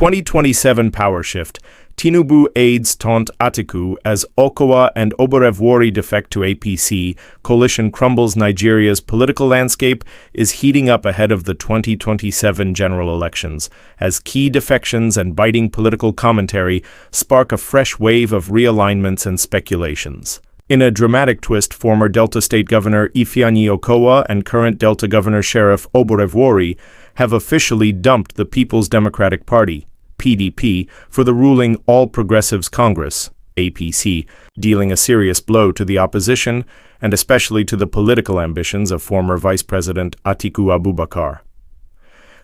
2027 power shift, Tinubu aides taunt Atiku as Okowa and Oborevwori defect to APC, coalition crumbles. Nigeria's political landscape is heating up ahead of the 2027 general elections, as key defections and biting political commentary spark a fresh wave of realignments and speculations. In a dramatic twist, former Delta State Governor Ifeanyi Okowa and current Delta Governor Sheriff Oborevwori have officially dumped the People's Democratic Party, PDP, for the ruling All Progressives Congress, APC, dealing a serious blow to the opposition and especially to the political ambitions of former Vice President Atiku Abubakar.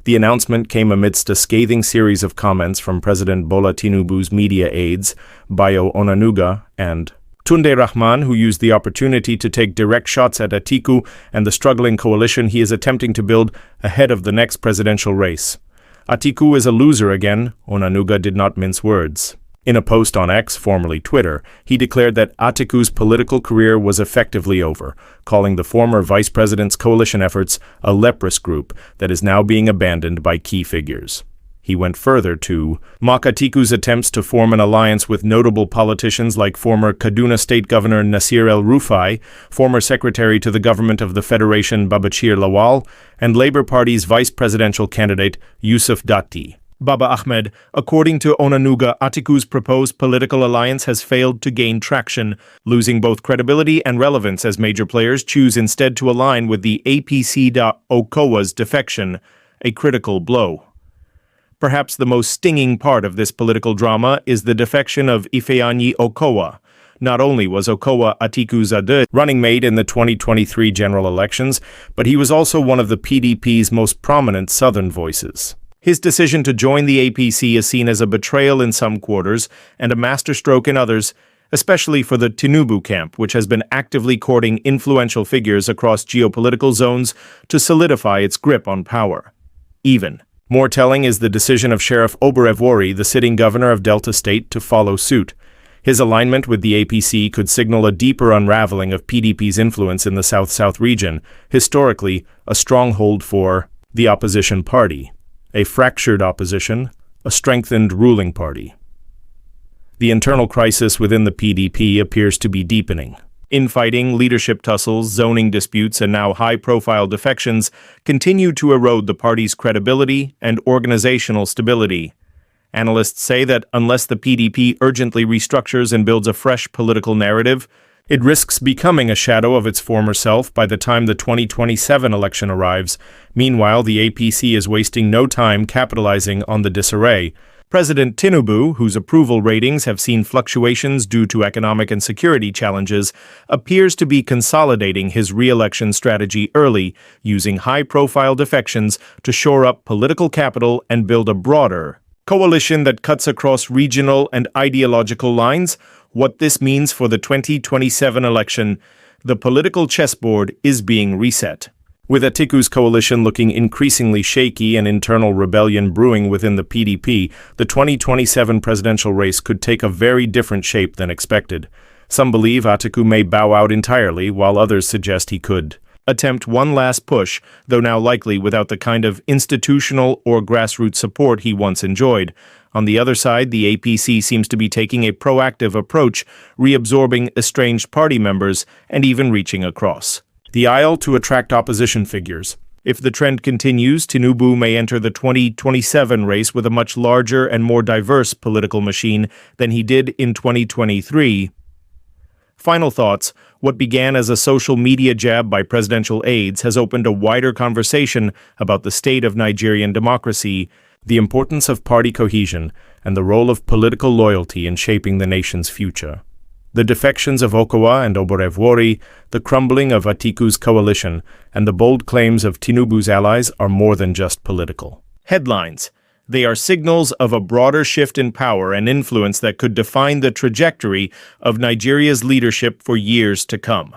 The announcement came amidst a scathing series of comments from President Bola Tinubu's media aides, Bayo, Onanuga, and Tunde Rahman, who used the opportunity to take direct shots at Atiku and the struggling coalition he is attempting to build ahead of the next presidential race. Atiku is a loser again, Onanuga did not mince words. In a post on X, formerly Twitter, he declared that Atiku's political career was effectively over, calling the former vice president's coalition efforts a leprous group that is now being abandoned by key figures. He went further to mock Atiku's attempts to form an alliance with notable politicians like former Kaduna State Governor Nasir El-Rufai, former Secretary to the Government of the Federation Babachir Lawal, and Labour Party's vice presidential candidate Yusuf Datti Baba-Ahmed. According to Onanuga, Atiku's proposed political alliance has failed to gain traction, losing both credibility and relevance as major players choose instead to align with the APC. Okowa's defection, a critical blow. Perhaps the most stinging part of this political drama is the defection of Ifeanyi Okowa. Not only was Okowa Atiku's running mate in the 2023 general elections, but he was also one of the PDP's most prominent southern voices. His decision to join the APC is seen as a betrayal in some quarters and a masterstroke in others, especially for the Tinubu camp, which has been actively courting influential figures across geopolitical zones to solidify its grip on power. Even more telling is the decision of Sheriff Oborevwori, the sitting governor of Delta State, to follow suit. His alignment with the APC could signal a deeper unraveling of PDP's influence in the South-South region, historically a stronghold for the opposition party. A fractured opposition, a strengthened ruling party. The internal crisis within the PDP appears to be deepening. Infighting, leadership tussles, zoning disputes, and now high-profile defections continue to erode the party's credibility and organizational stability. Analysts say that unless the PDP urgently restructures and builds a fresh political narrative, it risks becoming a shadow of its former self by the time the 2027 election arrives. Meanwhile, the APC is wasting no time capitalizing on the disarray. President Tinubu, whose approval ratings have seen fluctuations due to economic and security challenges, appears to be consolidating his re-election strategy early, using high-profile defections to shore up political capital and build a broader coalition that cuts across regional and ideological lines. What this means for the 2027 election, the political chessboard is being reset. With Atiku's coalition looking increasingly shaky and internal rebellion brewing within the PDP, the 2027 presidential race could take a very different shape than expected. Some believe Atiku may bow out entirely, while others suggest he could attempt one last push, though now likely without the kind of institutional or grassroots support he once enjoyed. On the other side, the APC seems to be taking a proactive approach, reabsorbing estranged party members and even reaching across the aisle to attract opposition figures. If the trend continues, Tinubu may enter the 2027 race with a much larger and more diverse political machine than he did in 2023. Final thoughts: what began as a social media jab by presidential aides has opened a wider conversation about the state of Nigerian democracy, the importance of party cohesion, and the role of political loyalty in shaping the nation's future. The defections of Okowa and Oborevwori, the crumbling of Atiku's coalition, and the bold claims of Tinubu's allies are more than just political headlines. They are signals of a broader shift in power and influence that could define the trajectory of Nigeria's leadership for years to come.